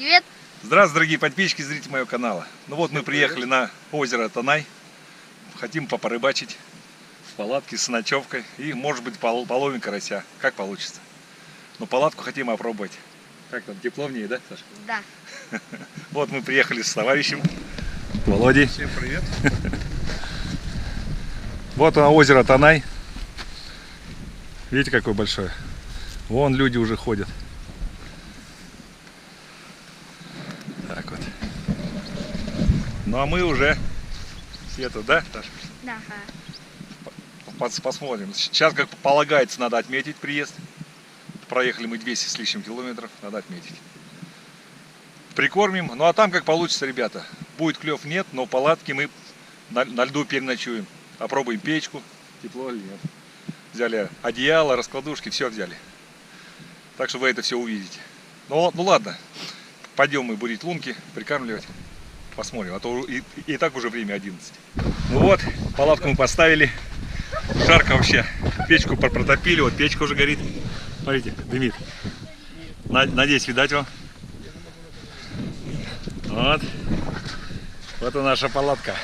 Привет. Здравствуйте, дорогие подписчики и зрители моего канала. Ну вот мы приехали на озеро Танай. Хотим порыбачить в палатке с ночевкой. И может быть половим карася. Как получится. Но палатку хотим опробовать. Как там, тепло в ней, да, Саша? Да. Вот мы приехали с товарищем Володей. Всем привет. Вот оно, озеро Танай. Видите, какое большое? Вон люди уже ходят. Так вот. Ну а мы уже это, да, Саша? Да. Посмотрим. Сейчас, как полагается, надо отметить приезд. Проехали мы 200 с лишним километров, надо отметить. Прикормим. Ну а там как получится, ребята. Будет клев, нет, но палатки мы на льду переночуем. Опробуем печку. Тепло или нет. Взяли одеяло, раскладушки, все взяли. Так что вы это все увидите. Ну ладно. Пойдем мы бурить лунки, прикармливать. Посмотрим, а то и так уже время 11. Ну вот, палатку мы поставили. Жарко вообще. Печку протопили, вот печка уже горит. Смотрите, дымит. Надеюсь, видать вам. Вот. Вот и наша палатка.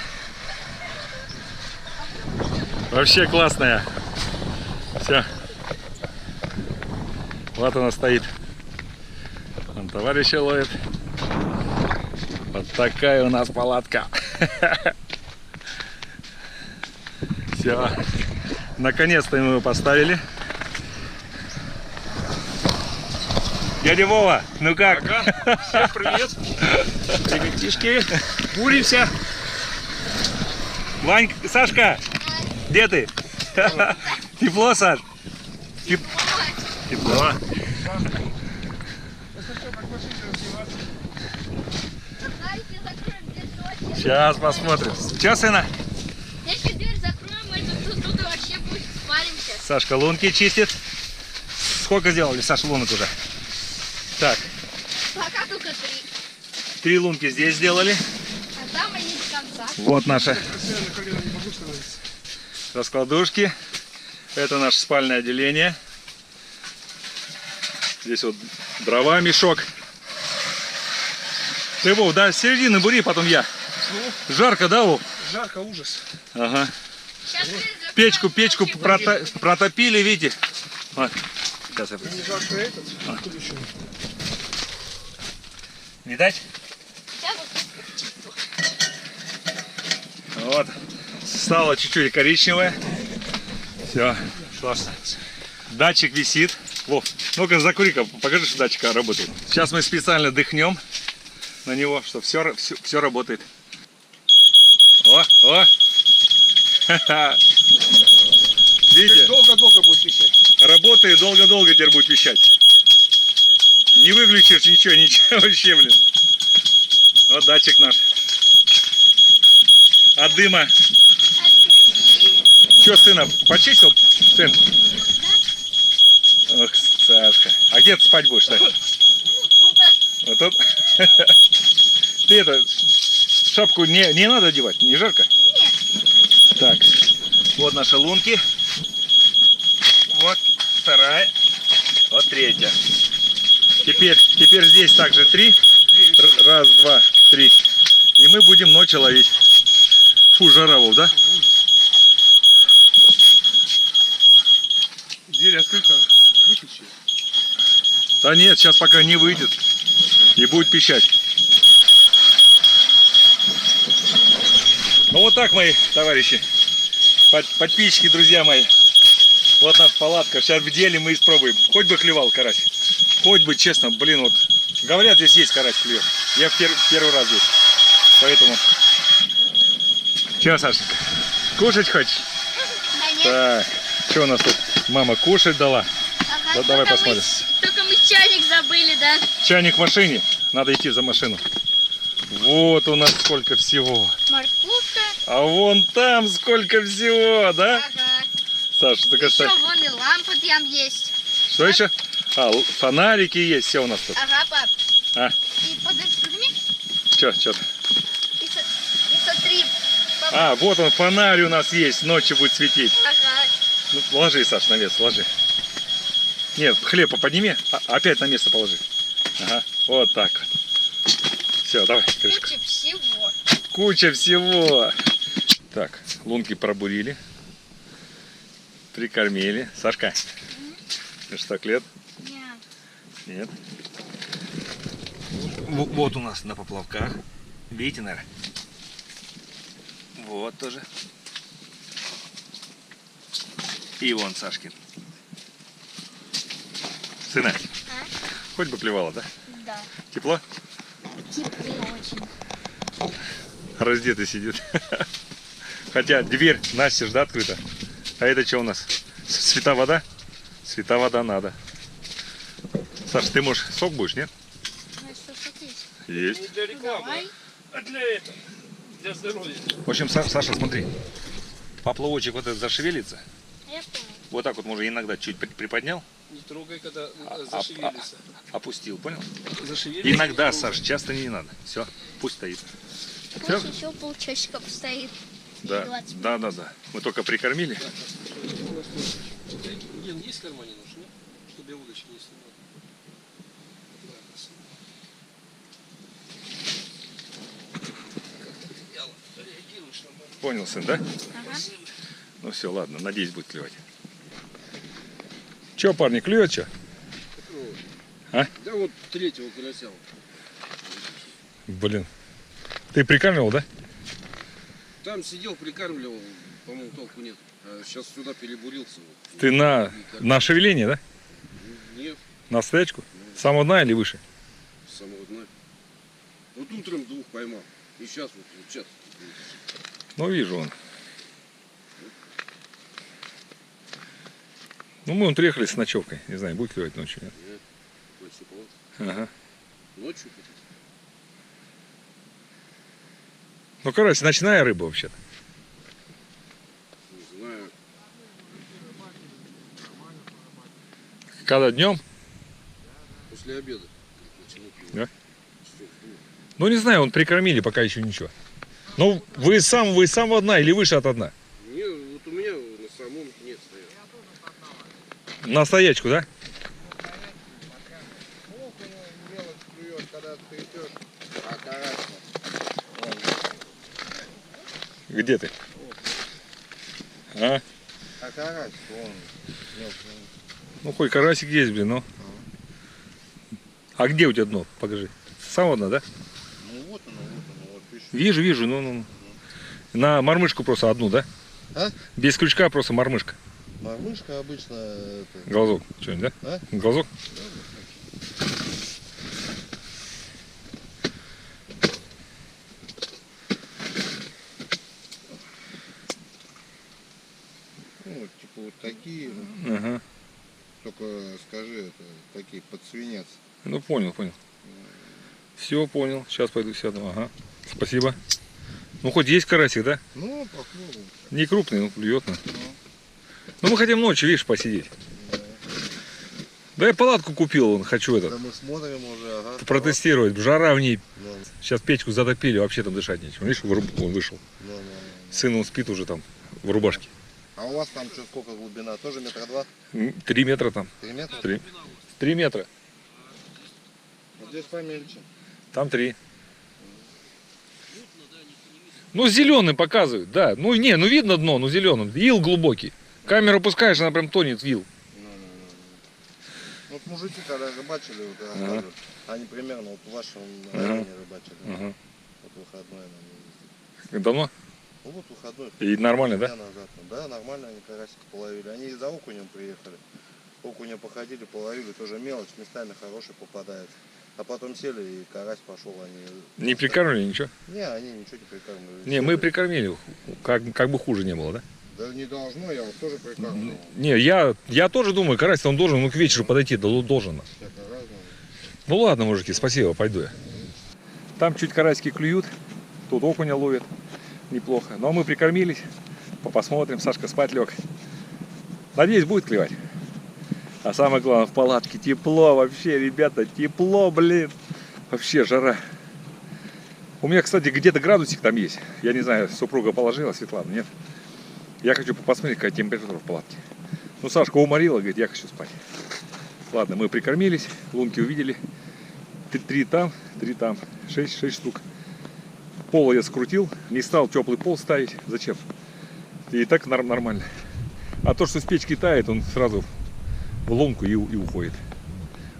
Вообще классная. Все. Вот она стоит. Он товарища ловит. Вот такая у нас палатка. Все. Наконец-то мы его поставили. Дядя Вова, ну как? Ага. Всем привет. Ребятишки. Буримся. Вань, Сашка, где ты? Тепло, Саш? Тепло. Сейчас посмотрим. Че, сына? Если дверь закроем, мы тут вообще будет спалимся. Сашка лунки чистит. Сколько сделали, Саша, лунок уже? Так, Пока только 3. 3 лунки здесь сделали. А там они до конца. Вот наши Я на колено не могу становиться. раскладушки. Это наше спальное отделение. Здесь вот дрова, мешок. Ты, Вов, да, с середины бури, потом я. Ну, Жарко, да, Вов? жарко, ужас. Ага. Сейчас дверь закроем. Печку протопили, видите? Вот. Сейчас я... Не жарко этот. Откуда еще? Видать? Сейчас Вот. Стало чуть-чуть коричневое. Все. Классно. Датчик висит. Вов, ну-ка закури-ка, покажи, что датчик работает. Сейчас мы специально дыхнем на него, что все работает. О! Видите? Долго-долго будет висеть. Работает, долго-долго теперь будет вещать. Не выключишь ничего вообще, блин. Вот датчик наш. От дыма. Че, сына, почистил? Сын? Ох, Сашка. А где ты спать будешь, так? Вот тут? Ты это, шапку не надо одевать, не жарко? Нет. Так, вот наши лунки. Вот вторая. Вот третья. Теперь здесь также 3. Раз, два, 3. И мы будем ночью ловить. Фу, жара, Вов, да? Дверь открыта. Выключи. Да нет, сейчас пока не выйдет. И будет пищать. Ну вот так, мои товарищи. Подписчики, друзья мои. Вот наша палатка. Сейчас в деле мы испробуем. Хоть бы клевал карась. Хоть бы, честно, блин, вот. Говорят, здесь есть карась клюет. Я первый раз здесь. Поэтому. Че, Сашенька? Кушать хочешь? Да нет. Так. Что у нас тут? Мама кушать дала. Ага, Да, давай только посмотрим. Только мы чайник забыли, да? Чайник в машине. Надо идти за машину. Вот у нас сколько всего. Морковка. А вон там сколько всего, да? Ага. Саша, ты Еще кажется, вон и лампа там есть. что еще? А, фонарики есть, все у нас тут. Ага, пап. А, И подожди. что? И смотри. Пап. А, вот он, фонарь у нас есть, ночью будет светить. Ага. Ну, ложи, Саш, на место, ложи. Нет, хлеб подними, опять на место положи. Ага, вот так вот. Все, давай, крышка. Куча всего. Куча всего. Так, лунки пробурили. Прикормили. Сашка, ты что, клет? Нет. Нет. Вот у нас на поплавках. Видите, наверное? Вот тоже. И вон Сашкин. Сына, А? хоть бы плевала, да? Да. Тепло? Тепло очень. Раздетый сидит. Хотя дверь настежь, да, открыта. А это что у нас? Свята вода? Свята вода надо. Саш, ты, может, сок будешь, нет? Ну что, сок есть? Есть. Не для Ну, рекламы, давай. а для этого. Для здоровья. В общем, Саша, смотри. Поплавочек вот этот зашевелится. Я понял. Вот так вот, может, иногда чуть приподнял, Не трогай, когда а- зашевелится. опустил, понял? Зашевелится. Иногда, Саш, часто не надо. Все, пусть стоит. Все? Пусть еще полчасика постоит. Да, 20 минут. да. Мы только прикормили. Ген, есть в кармане нож, нет? Чтобы я удочки не снимал. Как ты вяло реагируешь на мой. Понял, сын, да? Ага. Ну все, ладно, надеюсь, будет клевать. Че, парни, клюет что? Какого? А? Да вот третьего карася. Блин. Ты прикармливал, да? Там сидел, прикармливал, по-моему, толку нет. А сейчас сюда перебурился. Ты на шевеление, да? Нет, На стоячку? С самого дна или выше? с самого дна. Вот утром двух поймал. И сейчас вот сейчас. Ну, вижу он. Ну, мы вон приехали с ночевкой. Не знаю, будет клевать ночью, нет? Нет, ночью пол. Ага. Ночью. Ну, короче, ночная рыба вообще-то. Не знаю. Когда днем? После обеда. Начну пить. Да? Часов в 2. Ну, не знаю, он прикормили, пока еще ничего. Ну, вы с самого дна или выше от дна? Не, вот у меня на самом нет стоят. На стоячку, да? Мелочь клюет, когда ты идешь, а карась Где ты? А? а карась, он мелкий. Ну, хоть карасик есть, блин, ну. А где у тебя дно? Покажи. С самого дна, да? Ну вот оно, вот пишет. Вижу, ну. На мормышку просто одну, да? А? Без крючка просто мормышка. Мормышка обычно это, Глазок. Что-нибудь, да? А? Глазок? ну, вот, типа вот такие, Ага. только скажи, это такие под свинец. Ну, понял. Все, понял. Сейчас пойду сяду. Ага. Спасибо. Ну, хоть есть карасик, да? Ну, попробуем. Не крупный, но клюет. Ну, мы хотим ночью, видишь, посидеть. Да я палатку купил, вон, хочу Да это, мы смотрим уже, ага. протестировать. Жара в ней. Да, Сейчас печку затопили, вообще там дышать нечего. Видишь, он вышел. да. Сын, он спит уже там, в рубашке. А у вас там что, сколько глубина? Тоже метра 2? 3 метра там. 3 метра? 3 метра. Вот здесь помельче. Там 3. Ну, зеленый показывают, да. Ну, видно дно, но зеленым. Ил глубокий. Камеру опускаешь, она прям тонет в ил. Вот мужики, когда рыбачили, вот, Ага. рассказывают, они примерно вот в вашем Ага. районе рыбачили. Ага. Вот выходной нам ездили. Давно? Ну вот выходной. И нормально, 3 да? дня назад. Да, нормально они карасика половили. Они и за окунем приехали. Окуня походили, половили, тоже мелочь, местами хороший попадает. А потом сели и карась пошел. Они... Не прикармливали ничего? Не, они ничего не прикармливали. Не, мы прикормили. Как бы хуже не было, да? Да не должно, я вот тоже прикармливал. Не, я тоже думаю, карась он должен, ну, к вечеру подойти, должен. Всяко разного. Ну ладно, мужики, спасибо, пойду я. Там чуть карасики клюют, тут окуня ловят, неплохо. Но мы прикормились, посмотрим, Сашка спать лег. Надеюсь, будет клевать. А самое главное, в палатке тепло вообще, ребята, тепло, блин. Вообще жара. У меня, кстати, где-то градусик там есть. Я не знаю, супруга положила, Светлана, нет? Я хочу посмотреть, какая температура в палатке. Ну, Сашка уморила, говорит, я хочу спать. Ладно, мы прикормились, лунки увидели. 3 там, 3 там. 6 штук. Пол я скрутил, не стал теплый пол ставить. Зачем? И так нормально. А то, что с печки тает, он сразу в ломку и уходит.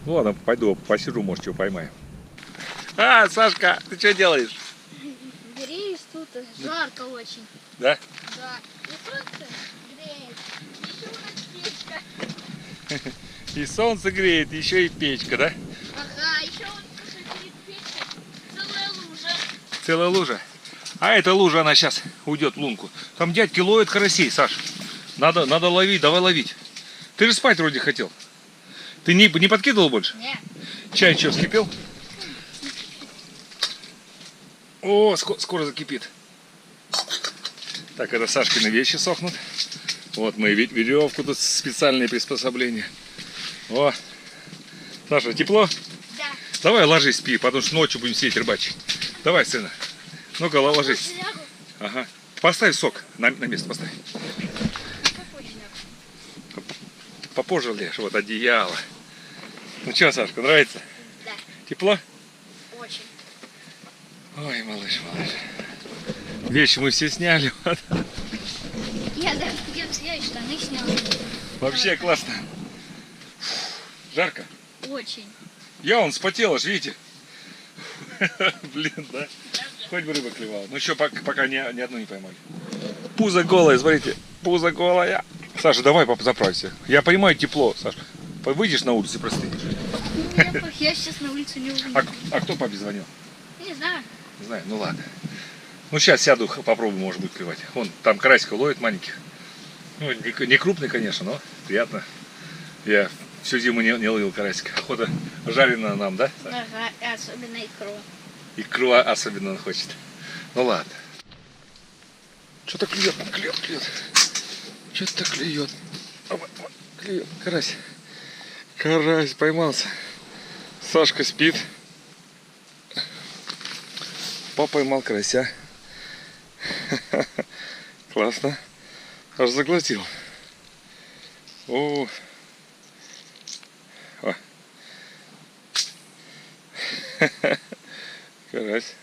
Ну ладно, пойду посижу, может, что поймаем. А, Сашка, ты что делаешь? Греюсь тут, жарко очень. Да? Да. И солнце греет. Еще у нас печка. И солнце греет, еще и печка, да? Ага, еще вот перед печкой целая лужа. Целая лужа. А эта лужа, она сейчас уйдет в лунку. Там дядьки ловят карасей, Саш. Надо ловить, давай ловить. Ты же спать вроде хотел. Ты не подкидывал больше? Нет. Чай что, вскипел? О, скоро закипит. Так, это Сашкины вещи сохнут. Вот мы веревку, тут специальные приспособления. О, Саша, тепло? Да. Давай ложись, спи, потому что ночью будем сидеть рыбачить. Давай, сына. Ну-ка, ложись. Лягу. Ага. Поставь сок на место, поставь. Попозже лягу. Попозже лежь, вот одеяло. Ну что, Сашка, нравится? Да. Тепло? Очень. Ой, малыш. Вещи мы все сняли. Я и штаны снял. Вообще классно. Жарко. Очень. Я вон спотел, аж видите? Блин, да? Хоть бы рыба клевала. Ну что, пока ни одну не поймали. Пузо голое, смотрите. Пузо голое. Саша, давай заправься. Я понимаю, тепло, Саша. Выйдешь на улицу и простынешь. Я сейчас на улицу не выйду. А кто папе звонил? Не знаю. Не знаю, ну ладно. Ну сейчас сяду, попробую, может быть, клевать. Вон, там карасика ловит маленьких. Ну, не крупный, конечно, но приятно. Я всю зиму не ловил карасика. Охота жареная нам, да? Ага, особенно икру. Икру особенно он хочет. Ну ладно. Что-то клюет. Что-то клюет. Клюет. Карась. Карась поймался. Сашка спит. Папа поймал карася. Классно. Аж заглотил. О. Карась.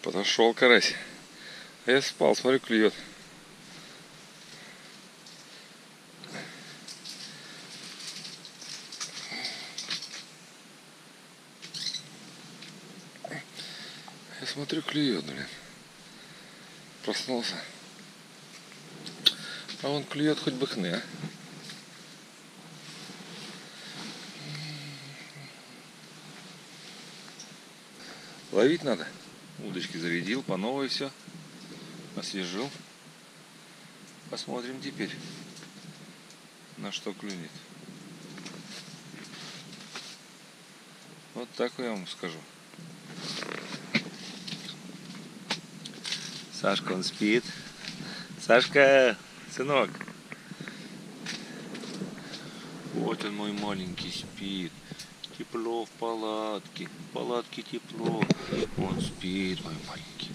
Подошел карась. А я спал, смотрю, клюет. Я смотрю, клюет, блин. Проснулся. А он клюет хоть бы хны, а. Ловить надо. Удочки зарядил, по новой все. Освежил. Посмотрим теперь, на что клюнет. Вот так я вам скажу. Сашка, он спит. Сашка, сынок. Вот он, мой маленький, спит. Тепло в палатке. В палатке тепло. Он спит, мой маленький.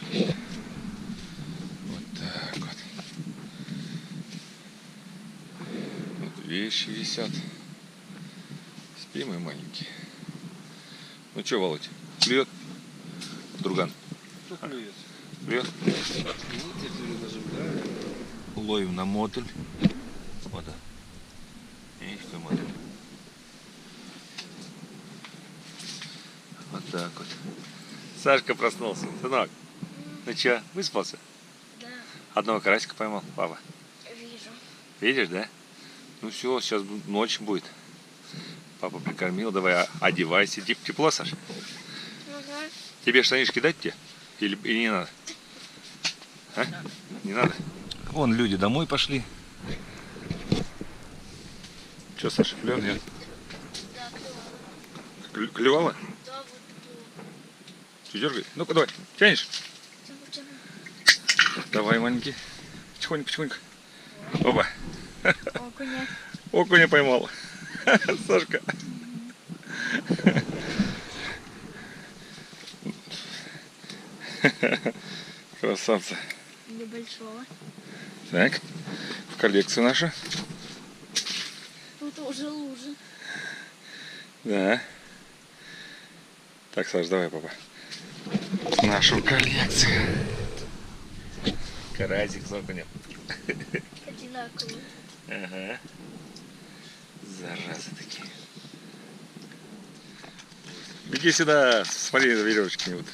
Спит. Вот так вот. Вот вещи висят. Спи, мой маленький. Ну что, Володь, клюет? Друган. Что клюет? Клюет? Нажимаю. Ловим на мотыль. Вот. Видишь, какой мотыль. Вот так вот. Сашка проснулся. Сынок, ну что, выспался? Да, Одного карасика поймал, папа. вижу. Видишь, да? Ну все, сейчас ночь будет. Папа прикормил, давай одевайся. Тепло, Саша? Ага. Тебе штанишки дать тебе? Или не надо? А? Не надо? Вон люди домой пошли. Че, Саша, клёв? Нет. Да, Клевала? да, вот Че, дергай? Ну-ка, давай. Тянешь? тут. Давай, маленький. Потихоньку. Опа. Окуня. Окуня поймал. Сашка. Красавца. Или большого. Так, в коллекцию нашу. Тут уже лужи. Да. Так, Саш, давай, папа. Нашу коллекцию. Карасик с окунем. Одинаковые. Ага. Заразы такие. Иди сюда, смотри, веревочки не вот.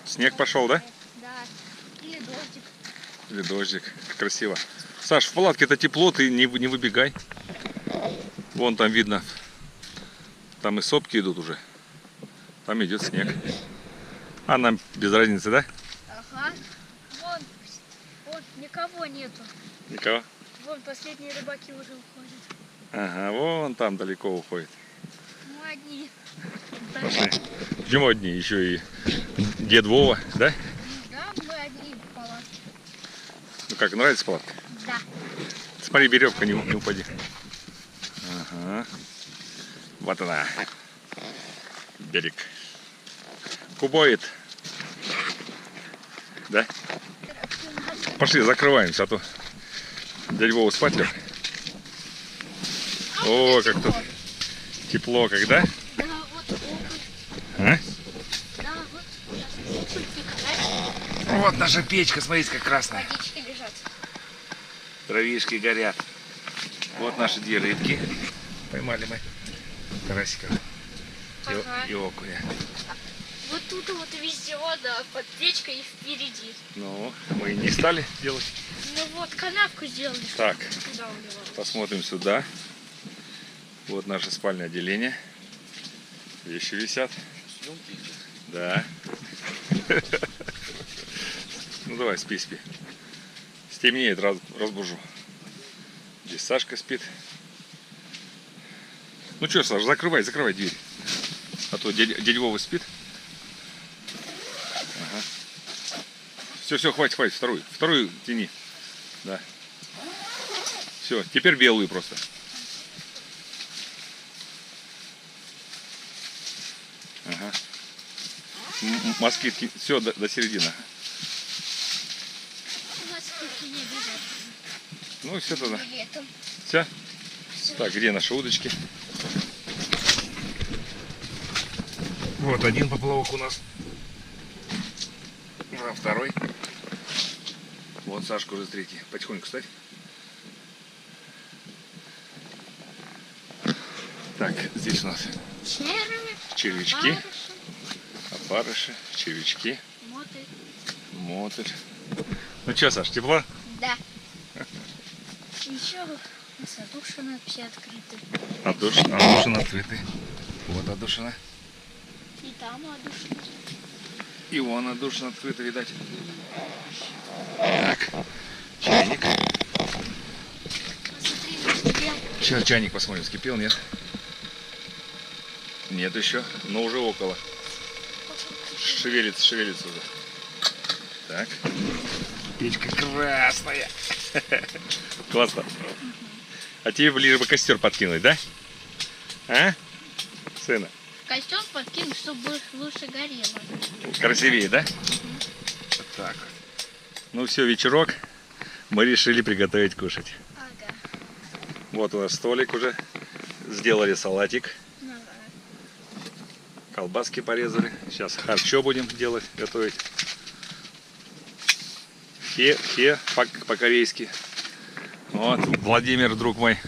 Снег пошел, да? Да. Или дождик. Или дождик. Как красиво. Саш, в палатке-то тепло, ты не выбегай. Вон там видно. Там и сопки идут уже. Там идет снег. А нам без разницы, да? Ага. Вон никого нету. Никого? Вон последние рыбаки уже уходят. Ага, вон там далеко уходит. Мы одни. Пошли. Почему одни? Еще и дед Вова, да? Да, мы одни в палатке. Ну как, нравится палатка? Да. Смотри, веревка, не упади. Ага. Вот она. Берег. Кубоид. Да? Пошли, закрываемся, а то дядя Вова спать лег. О, как тут тепло, когда? Да, вот окунь. А? Да, вот сейчас окунь пикает. Вот наша печка, смотрите, как красная. Водички лежат. Травишки горят. Вот наши две рыбки. Поймали мы карасиков Ага. и окуня. Вот тут вот везде вода, под печкой и впереди. Ну, мы и не стали делать. Ну вот, канавку сделали, чтобы Так, туда уливалось. посмотрим сюда. Вот наше спальное отделение. Вещи висят. Да. Ну давай, спи. Стемнеет, разбужу. Здесь Сашка спит. Ну что, Саш, закрывай дверь. А то дядя Вова спит. Ага. Все, хватит, вторую тяни. Да. Все, теперь белую просто. Ага. Москитки, все до середины. У нас кухня не обязательно. Ну все тогда. Летом. Все. Всё. Так, где наши удочки? Вот один поплавок у нас. А второй. Вот Сашка уже третий. Потихоньку встать. Так, здесь у нас Черви, червячки, опарыши, опарыши, червячки, мотыль. мотыль. Ну что, Саш, тепло? Да. Еще у нас отдушины все открыты. Отдушина открыты. Вот отдушина. И там отдушины. И вон отдушина открыта, видать. Так, чайник. Посмотри, вскипел. Сейчас чайник посмотрим, вскипел, нет? Нет еще, но уже около. Шевелится уже. Так. Печка красная. Классно. А тебе ближе бы костер подкинуть, да? А? Сына? Костер подкинуть, чтобы лучше горело. Красивее, да? Вот так вот. Ну все, вечерок. Мы решили приготовить кушать. Ага. Вот у нас столик уже. Сделали салатик. Ага. Колбаски порезали. Сейчас харчо будем делать, готовить. Хе по-корейски. Вот, Владимир, друг мой,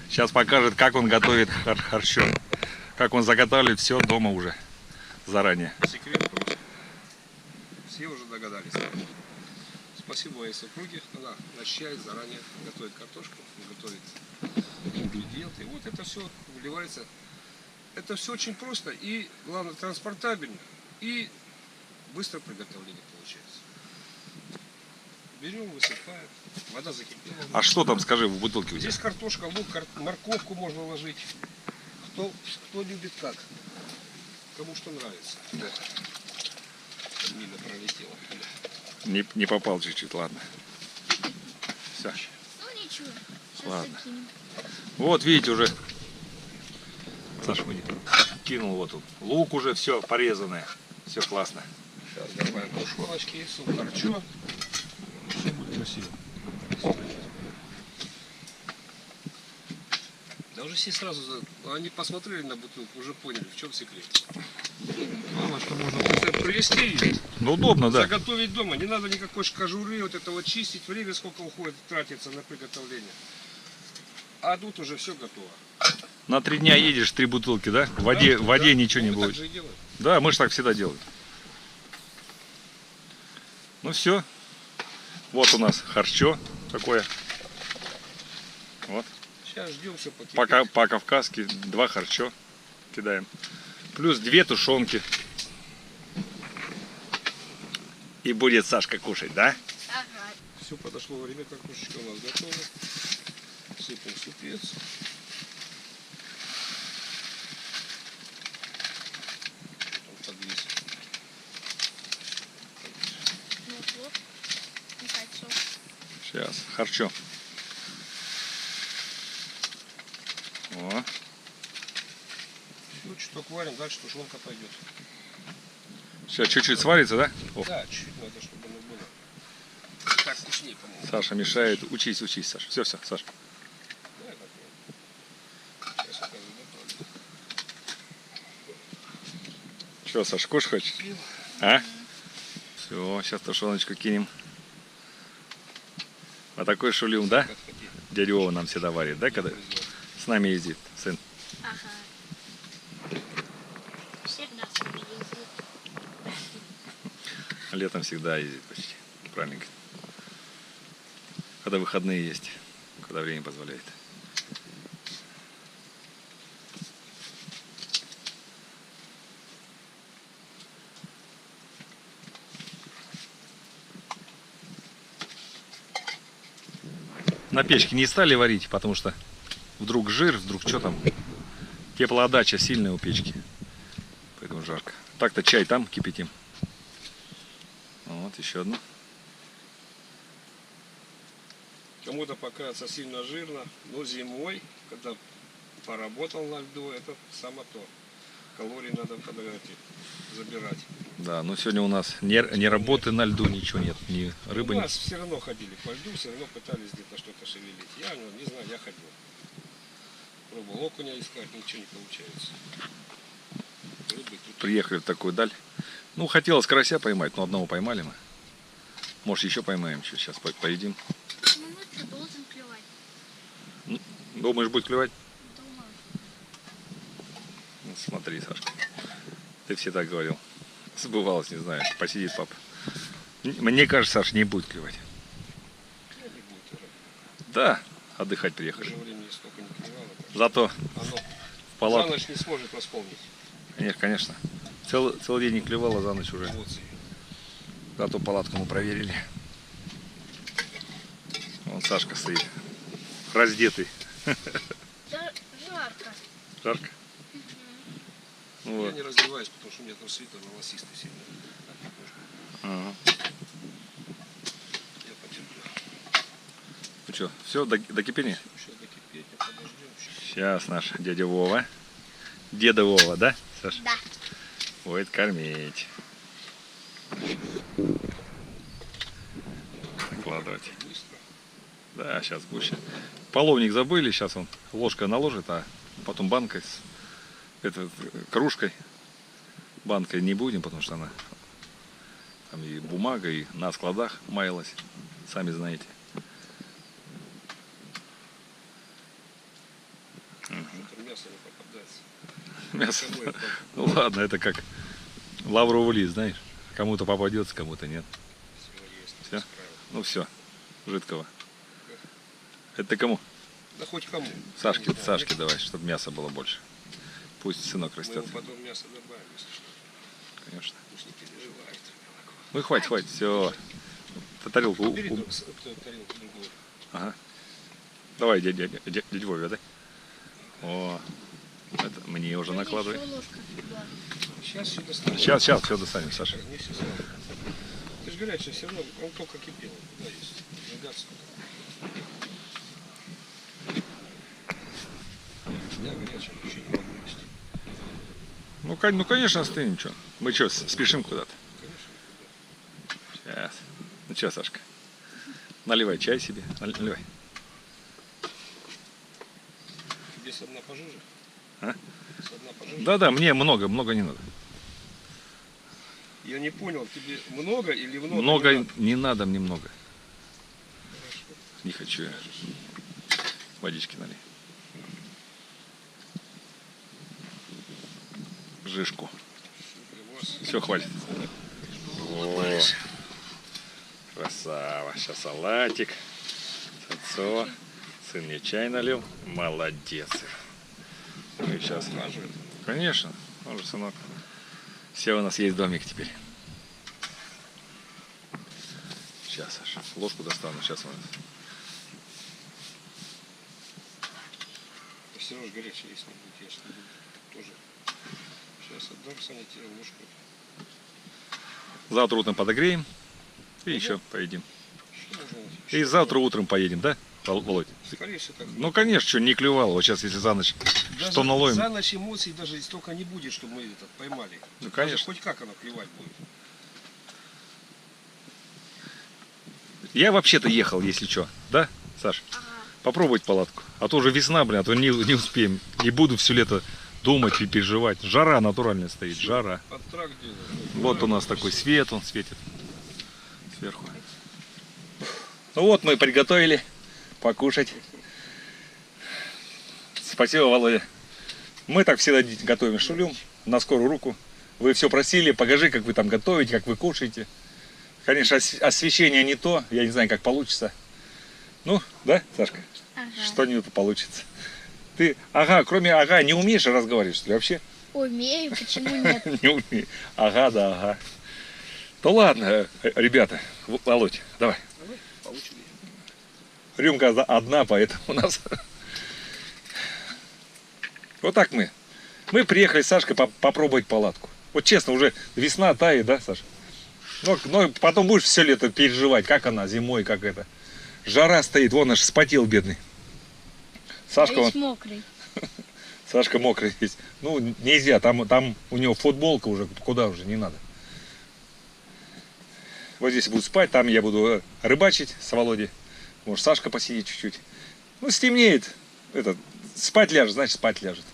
сейчас покажет, как он готовит харчо. Как он заготавливает все дома уже заранее. Секрет просто. Все уже догадались. Спасибо моей супруге. Она начинает заранее готовить картошку, готовит ингредиенты. И вот это все вливается. Это все очень просто и, главное, транспортабельно и быстро приготовление получается. Берем, высыпаем. Вода закипела. А что там, скажи, в бутылке у тебя? Здесь картошка, лук, морковку можно ложить. Кто любит как. Кому что нравится. Да. Мимо пролетела. Не попал чуть-чуть, ладно. Все. Ну ничего. Сейчас Ладно. закинем. Вот, видите, уже Саша кинул вот тут. Лук уже все порезанное. Все классно. Сейчас добавим тушеночки, сухарчо. Все будет красиво. Да уже все сразу, они посмотрели на бутылку, уже поняли, в чем секрет. Главное, что можно быстро привезти ее, Ну удобно, да. заготовить дома. Не надо никакой кожуры, вот этого чистить. Время сколько уходит, тратится на приготовление. А тут уже все готово. На 3 дня едешь, 3 бутылки, да? В воде ничего не Мы так будет. же и делаем. Да, мы же так всегда делаем. Ну все. Вот у нас харчо такое. Вот. Сейчас ждем все покипит. По-кавказски 2 харчо кидаем. Плюс 2 тушенки. И будет Сашка кушать, да? Ага. Все, подошло время, картошечка у нас готова. Сыпем супец. Подвис. Ну вот. И кольцо. Сейчас, харчо. О, Ну, чуток варим, дальше тушенка пойдет. сейчас чуть-чуть сварится, да? О, Да, чуть-чуть надо, чтобы оно было. Так вкуснее, по-моему. Саша мешает. Учись, Саша. Все, Саша. Давай попробуем. Сейчас я тоже готовлю. Что, Саша, кушать хочешь? А? Все, сейчас тушеночку кинем. А такой шулюм, да? Как хотите. Дядя Вова нам всегда варит, да, когда с нами ездит, сын? Ага. Всегда с нами ездит. Летом всегда ездит почти. Правильно. Когда выходные есть, когда время позволяет. На печке не стали варить, потому что вдруг жир, вдруг что там. Теплоотдача сильная у печки. Поэтому жарко. Так-то чай там кипятим. Вот еще одну. Кому-то покажется сильно жирно, но зимой, когда поработал на льду, это само то. Калорий надо забирать. Да, но сегодня у нас не работы на льду, ничего нет. Ни рыбы, У ни... нас все равно ходили по льду, все равно пытались где-то что-то шевелить. Я не знаю, я ходил. Пробовал окуня искать, ничего не получается. Рыбы тут. Приехали в такую даль. Ну, хотелось карася поймать, но одного поймали мы. Может, еще поймаем, что сейчас поедим. Ну ночью должен клевать. Думаешь, будет клевать? Думаю. Ну, смотри, Сашка. Ты всегда говорил. Сбывалось, не знаю. Посидит папа. Мне кажется, Саш, не будет клевать. Ну, не будет уже. Да, отдыхать приехали. Уже времени столько не клевало. так что Зато Оно в за палатке. ночь не сможет восполнить Конечно. Целый день не клевало, за ночь уже. эмоции. Зато палатку мы проверили. Вон Сашка стоит. Раздетый. Да, жарко. Жарко. Ну, Я вот. не раздеваюсь, потому что у меня там свитер волосистый сильно. Ага. Я потерплю. Ну что, все, до кипения? Сейчас докипеть, подождем. Сейчас наш дядя Вова. Деда Вова, да, Саш? Да. Будет кормить. Накладывать. Быстро. Да, сейчас гуще. Половник забыли, сейчас он ложкой наложит, а потом банкой с кружкой. Банкой не будем, потому что она там и бумага, и на складах маялась, сами знаете. Что-то мясо не попадается. Мясо. Кому это? Ну ладно, это как лавровый лист, знаешь. Кому-то попадется, кому-то нет. Всего есть. Всё? без правил. Ну все, жидкого. Это ты кому? Да хоть кому. Сашке, Я не знаю, Сашке давай, чтобы мяса было больше. Пусть сынок Мы растет. ему потом мясо добавим, если что. Конечно. Пусть не переживает. Ну хватит, все. Тарелку. Бери тарелку другую. Ага. Давай, дядя Вове, да? О, это мне уже накладывай. Еще ложка была. Сейчас все достанем. Сейчас, все достанем, Саша. Не все сразу. Ты же горячий, все равно он только кипел. Да, есть. Жигаться. Я горячий, чуть не могу есть. Ну, конечно, остынем, что. Мы что, спешим куда-то? Конечно. Че, Сашка? Наливай чай себе. Наливай. Тебе со дна пожиже? А? Со дна пожиже? Да-да, мне много не надо. Я не понял, тебе много или много? Много не надо мне много. Хорошо. Не хочу я. Водички налей. Жишку. Все, хватит. О, красава. Сейчас салатик. Сальцо. Сын мне чай налил. Молодец. Ну и сейчас. Конечно. Он же сынок. Все, у нас есть домик теперь. Сейчас, Саша. Ложку достану. Сейчас у нас. Все равно горячий, если не будет, я же не буду тоже. Сейчас отдам Сане тебе ложку. Завтра утром подогреем. И еще поедим. Что можно? И завтра утром поедем, да, Володь? Скорее всего, так. Ну, конечно, что не клевало. Вот сейчас, если за ночь Даже что наловим. за ночь эмоций даже столько не будет, чтобы мы это поймали. Ну, Даже конечно. хоть как оно клевать будет. Я вообще-то ехал, если что. Да, Саш? Ага. Попробовать палатку. А то уже весна, блин, а то не успеем. И буду все лето думать и переживать. Жара натуральная стоит, жара. Под трак делаю. Вот у нас такой свет, он светит сверху. Ну вот мы приготовили покушать. Спасибо, Володя. Мы так всегда готовим шулюм на скорую руку. Вы все просили, покажи, как вы там готовите, как вы кушаете. Конечно, освещение не то, я не знаю, как получится. Ну, да, Сашка? Ага. Что-нибудь получится. Ты, кроме не умеешь разговаривать, что ли, вообще? Умею, почему нет? Не умею. Да, ага. Ну ладно, ребята, Володь, давай. Получили. Рюмка одна, поэтому у нас... Вот так мы. Мы приехали с Сашкой попробовать палатку. Вот честно, уже весна тает, да, Саша? Но потом будешь все лето переживать, как она зимой, как это. Жара стоит, вон аж вспотел бедный. Сашка, Весь мокрый. Сашка мокрый весь. Ну, нельзя, там у него футболка уже, куда уже, не надо. Вот здесь буду спать, там я буду рыбачить с Володей. Может, Сашка посидит чуть-чуть. Ну, стемнеет, спать ляжет, значит, спать ляжет.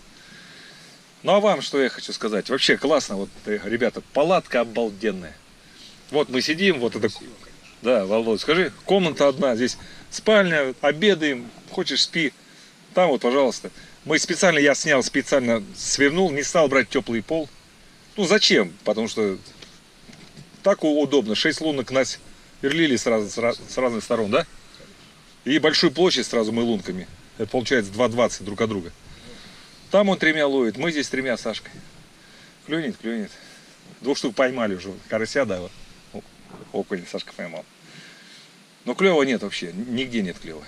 Ну, а вам что я хочу сказать? Вообще классно, вот, ребята, палатка обалденная. Вот мы сидим, вот это... Да, Володь, скажи, комната одна, здесь спальня, обедаем, хочешь спи. Там вот, пожалуйста. Я специально свернул, не стал брать теплый пол. Ну, зачем? Потому что так удобно. 6 лунок нас сверлили с разных сторон, да? И большую площадь сразу мы лунками. Это получается 2,20 друг от друга. Там он 3 ловит, мы здесь 3 с Сашкой. Клюнет. 2 штук поймали уже. Карася, да, вот. Окунь Сашка поймал. Но клёва нет вообще, нигде нет клёва.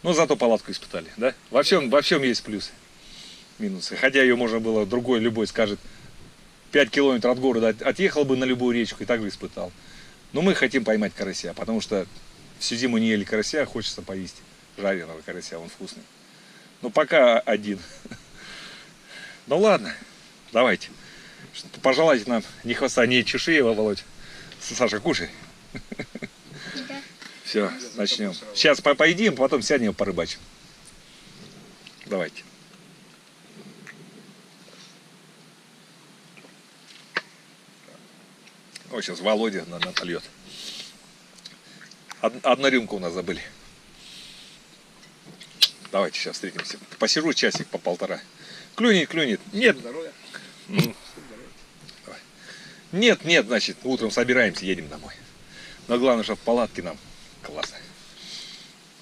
Но зато палатку испытали, да? Во всем есть плюсы, минусы. Хотя ее можно было, любой скажет, 5 километров от города отъехал бы на любую речку и так бы испытал. Но мы хотим поймать карася, потому что всю зиму не ели карася, хочется поесть жареного карася, он вкусный. Но пока один. Ну ладно, давайте. Пожелайте нам ни хвоста, ни чешуи, Володь. Саша, кушай. Да. Все, начнем. Сейчас поедим, потом сядем порыбачим. Давайте. Вот сейчас Володя нальет. Одна рюмка у нас забыли. Давайте сейчас встретимся. Посижу часик по полтора. Клюнет. Нет. Здоровья. Давай. Нет, значит, утром собираемся, едем домой. Но главное, что в палатке нам классно.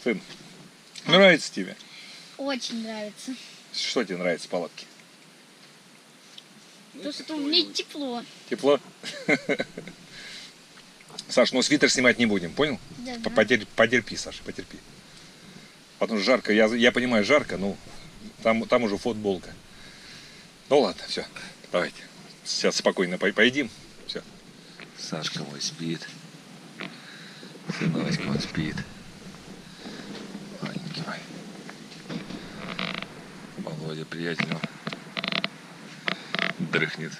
Сын, нравится тебе? Очень нравится. Что тебе нравится в палатке? То, что мне тепло. Тепло? Саш, ну свитер снимать не будем, понял? Да. Потерпи, Саша, потерпи. Потому что жарко, я понимаю, жарко, но там уже футболка. Ну ладно, все, давайте. Сейчас спокойно поедим. Все. Сашка мой спит. Сыночка он спит. Маленький мой. Володя, приятель, он дрыхнет.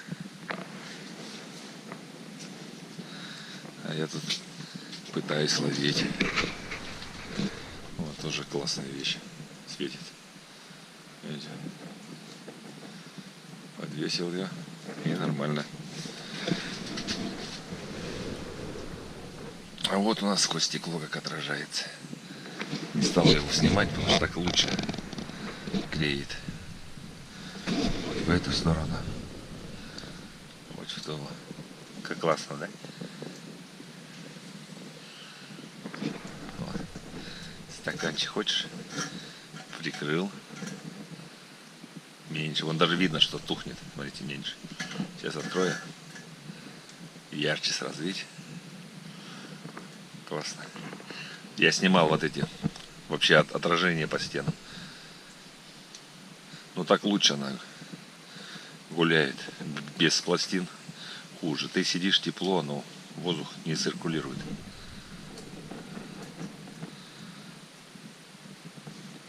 А я тут пытаюсь ловить. Вот тоже классная вещь. Светит. Видите? Подвесил я. И нормально. А вот у нас сквозь стекло как отражается. Не стал его снимать, потому что так лучше клеит. Вот в эту сторону. Вот в ту. Как классно, да? Вот. Стаканчик хочешь? Прикрыл. Меньше. Вон даже видно, что тухнет. Смотрите, меньше. Сейчас открою. Ярче сразу, видите? Классно. Я снимал вот эти вообще отражения по стенам. Ну так лучше она гуляет. Без пластин хуже. Ты сидишь тепло, но воздух не циркулирует.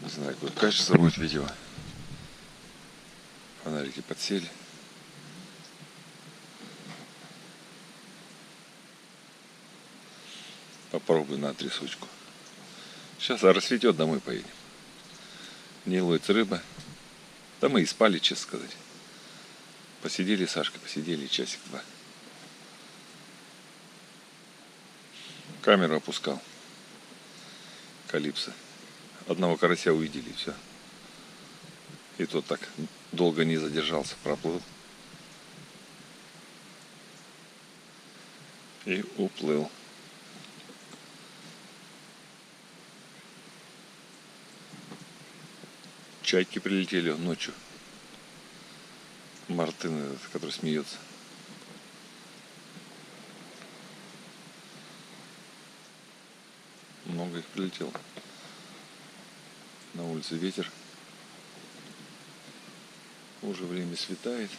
Не знаю, какое качество будет видео. Фонарики подсели. Попробуй на трясучку. Сейчас рассветет, домой поедем. Не ловится рыба. Да мы и спали, честно сказать. Посидели, Сашка, посидели часик-два. Камеру опускал. Калипсо. Одного карася увидели, и все. И тот так долго не задержался, проплыл. И уплыл. Чайки прилетели ночью. Мартын этот, который смеется. Много их прилетело. На улице ветер. Уже время светает.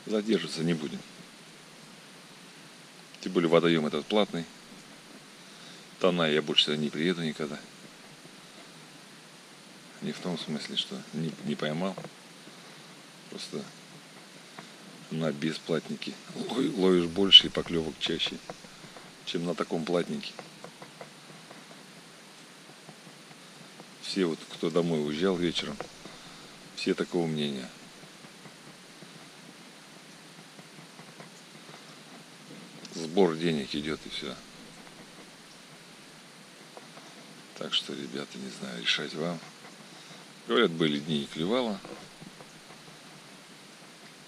Задерживаться не будем. Тем более водоем этот платный. Тона я больше сюда не приеду никогда. Не в том смысле, что не поймал. Просто на бесплатнике ловишь больше и поклевок чаще, чем на таком платнике. Все вот, кто домой уезжал вечером, все такого мнения. Сбор денег идет и все. Так что, ребята, не знаю, решать вам. Говорят, были дни и клевало.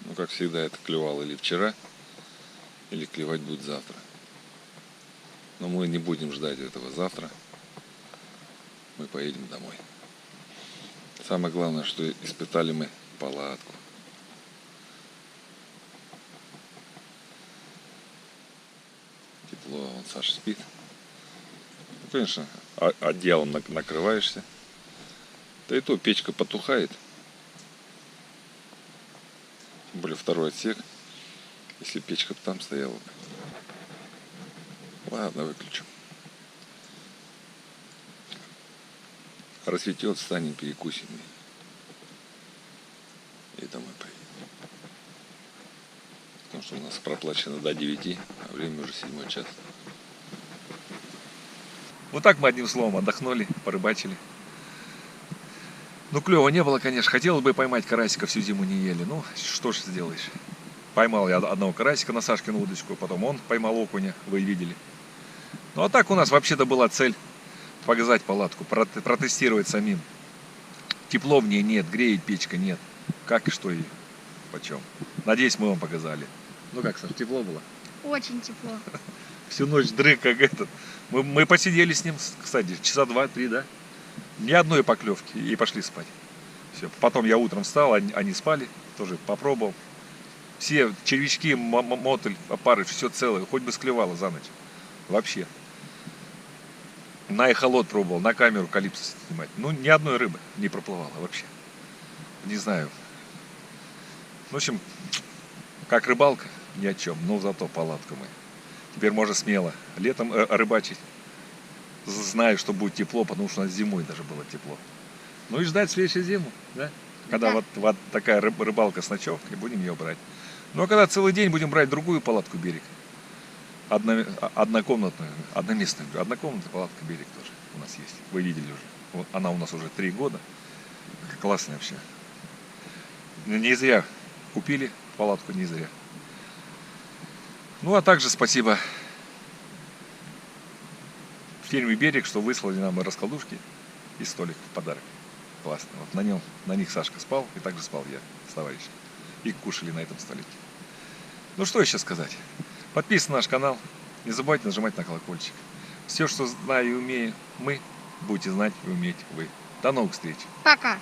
Ну, как всегда, это клевало или вчера, или клевать будет завтра. Но мы не будем ждать этого завтра. Мы поедем домой. Самое главное, что испытали мы палатку. Тепло, вон Саша спит. Ну, конечно, одеялом накрываешься. Да и то печка потухает. Тем более второй отсек. Если печка там стояла. Ладно, выключим. Рассветет, встанем, перекусим. И домой поедем. Потому что у нас проплачено до 9, а время уже 7 час. Вот так мы одним словом отдохнули, порыбачили. Ну, клёва не было, конечно. Хотелось бы поймать карасика, всю зиму не ели. Ну, что ж сделаешь. Поймал я одного карасика на Сашкину удочку, потом он поймал окуня, вы видели. Ну, а так у нас вообще-то была цель показать палатку, протестировать самим. Тепло в ней нет, греет печка нет. Как и что и почем. Надеюсь, мы вам показали. Ну как, Саш, тепло было? Очень тепло. Всю ночь дрыг, как этот. Мы посидели с ним, кстати, часа 2-3, да? Ни одной поклевки и пошли спать. Все. Потом я утром встал, они спали, тоже попробовал. Все червячки, мотыль, опары, все целое, хоть бы склевало за ночь. Вообще. На эхолот пробовал, на камеру калипсо снимать. Ну, ни одной рыбы не проплывало вообще. Не знаю. В общем, как рыбалка, ни о чем. Но зато палатку мы. Теперь можно смело летом рыбачить. Знаю, что будет тепло, потому что у нас зимой даже было тепло. Ну и ждать следующую зиму, да? Когда Да. вот такая рыбалка с ночевкой, будем ее брать. Ну а когда целый день будем брать другую палатку «Берег». Однокомнатную, одноместную, однокомнатная палатка «Берег» тоже у нас есть. Вы видели уже. Вот она у нас уже 3 года. Классная вообще. Не зря купили палатку, не зря. Ну а также спасибо фирме «Берег», что выслали нам и раскладушки, и столик в подарок. Классно. Вот на них Сашка спал, и также спал я с товарищем. И кушали на этом столике. Ну что еще сказать? Подписывайтесь на наш канал. Не забывайте нажимать на колокольчик. Все, что знаю и умею мы, будете знать и уметь вы. До новых встреч. Пока.